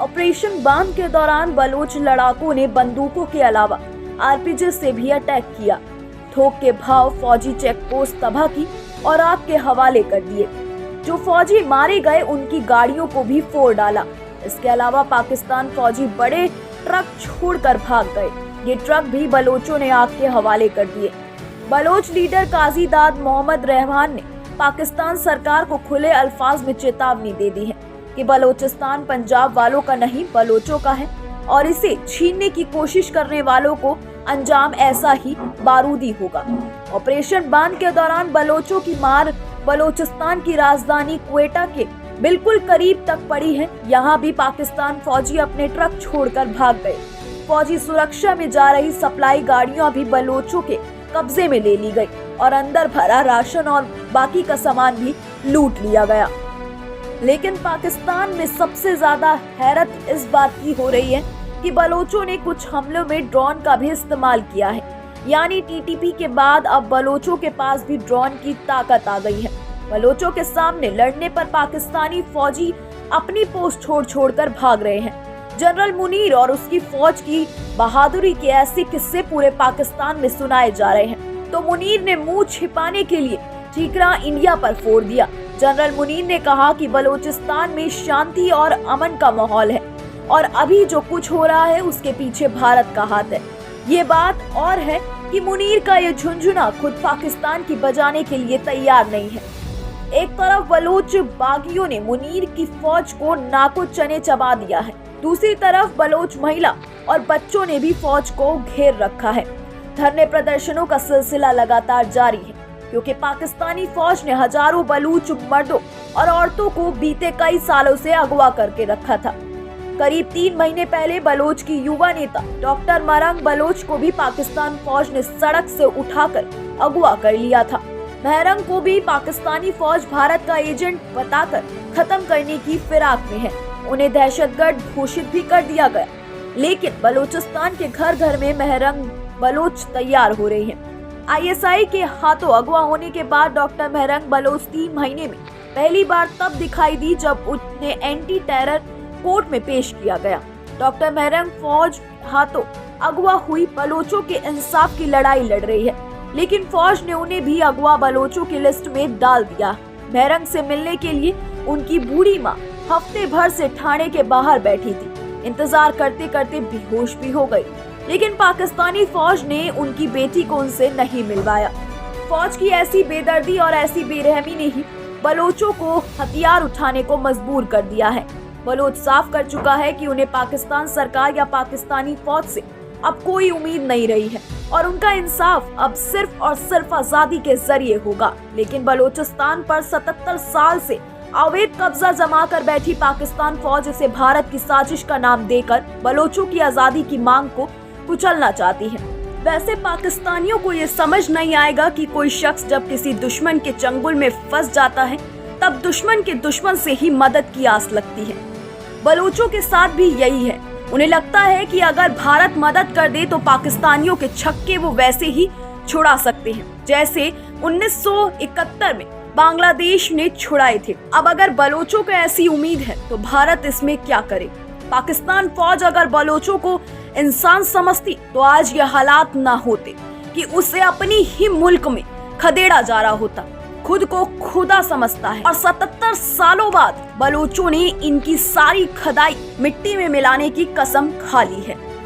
Operation बांध के दौरान बलोच लड़ाकों ने बंदूकों के अलावा आरपीजी से भी अटैक किया। थोक के भाव फौजी चेक पोस्ट तबाह की और आग के हवाले कर दिए। जो फौजी मारे गए उनकी गाड़ियों को भी फोड़ डाला। इसके अलावा पाकिस्तान फौजी बड़े ट्रक छोड़कर भाग गए। ये ट्रक भी बलोचों ने आग के हवाले कर दिए। बलोच लीडर काजीदाद मोहम्मद रहमान ने पाकिस्तान सरकार को खुले अल्फाज में चेतावनी दे दी है कि बलोचिस्तान पंजाब वालों का नहीं बलोचों का है और इसे छीनने की कोशिश करने वालों को अंजाम ऐसा ही बारूदी होगा। ऑपरेशन बांध के दौरान बलोचों की मार बलोचिस्तान की राजधानी क्वेटा के बिल्कुल करीब तक पड़ी है। यहाँ भी पाकिस्तान फौजी अपने ट्रक छोड़कर भाग गए। फौजी सुरक्षा में जा रही सप्लाई गाड़ियां भी बलोचों के कब्जे में ले ली गई और अंदर भरा राशन और बाकी का सामान भी लूट लिया गया। लेकिन पाकिस्तान में सबसे ज्यादा हैरत इस बात की हो रही है कि बलोचों ने कुछ हमलों में ड्रोन का भी इस्तेमाल किया है। यानी टीटीपी के बाद अब बलोचों के पास भी ड्रोन की ताकत आ गई है। बलोचों के सामने लड़ने पर पाकिस्तानी फौजी अपनी पोस्ट छोड़कर भाग रहे हैं। जनरल मुनीर और उसकी फौज की बहादुरी के ऐसे किस्से पूरे पाकिस्तान में सुनाए जा रहे हैं। तो मुनीर ने मुंह छिपाने के लिए ठीकरा इंडिया पर फोड़ दिया। जनरल मुनीर ने कहा कि बलोचिस्तान में शांति और अमन का माहौल है और अभी जो कुछ हो रहा है उसके पीछे भारत का हाथ है। ये बात और है कि मुनीर का ये झुंझुना खुद पाकिस्तान की बजाने के लिए तैयार नहीं है। एक तरफ बलोच बागियों ने मुनीर की फौज को नाको चने चबा दिया है, दूसरी तरफ बलोच महिला और बच्चों ने भी फौज को घेर रखा है। धरने प्रदर्शनों का सिलसिला लगातार जारी है क्योंकि पाकिस्तानी फौज ने हजारों बलूच मर्दों और औरतों को बीते कई सालों से अगवा करके रखा था। करीब 3 महीने पहले बलोच की युवा नेता डॉक्टर मरंग बलोच को भी पाकिस्तान फौज ने सड़क से उठाकर अगवा कर लिया था। महरंग को भी पाकिस्तानी फौज भारत का एजेंट बताकर खत्म करने की फिराक में है। उन्हें दहशतगर्द घोषित भी कर दिया गया। लेकिन बलोचिस्तान के घर घर में महरंग बलोच तैयार हो रहे हैं। आईएसआई के हाथों अगवा होने के बाद डॉक्टर महरंग बलोच 3 महीने में पहली बार तब दिखाई दी जब उन्हें एंटी टेरर कोर्ट में पेश किया गया। डॉक्टर महरंग फौज हाथों अगवा हुई बलोचों के इंसाफ की लड़ाई लड़ रही है, लेकिन फौज ने उन्हें भी अगवा बलोचों की लिस्ट में डाल दिया। महरंग से मिलने के लिए उनकी बूढ़ी माँ हफ्ते भर से थाने के बाहर बैठी थी। इंतजार करते करते बेहोश भी हो गई, लेकिन पाकिस्तानी फौज ने उनकी बेटी को उनसे नहीं मिलवाया। फौज की ऐसी बेदर्दी और ऐसी बेरहमी ने ही बलोचों को हथियार उठाने को मजबूर कर दिया है। बलोच साफ कर चुका है कि उन्हें पाकिस्तान सरकार या पाकिस्तानी फौज से अब कोई उम्मीद नहीं रही है और उनका इंसाफ अब सिर्फ और सिर्फ आजादी के जरिए होगा। लेकिन बलोचिस्तान पर 77 साल से अवैध कब्जा जमा कर बैठी पाकिस्तान फौज इसे भारत की साजिश का नाम देकर बलोचों की आजादी की मांग को कुचलना चाहती है। वैसे पाकिस्तानियों को ये समझ नहीं आएगा कि कोई शख्स जब किसी दुश्मन के चंगुल में फंस जाता है तब दुश्मन के दुश्मन से ही मदद की आस लगती है। बलोचों के साथ भी यही है। उन्हें लगता है कि अगर भारत मदद कर दे तो पाकिस्तानियों के छक्के वो वैसे ही छुड़ा सकते हैं जैसे 1971 में बांग्लादेश ने छुड़ाए थे। अब अगर बलोचों को ऐसी उम्मीद है तो भारत इसमें क्या करे। पाकिस्तान फौज अगर बलोचों को इंसान समझती तो आज ये हालात ना होते कि उसे अपनी ही मुल्क में खदेड़ा जा रहा होता। खुद को खुदा समझता है और 77 सालों बाद बलोचों ने इनकी सारी खदाई मिट्टी में मिलाने की कसम खा ली है।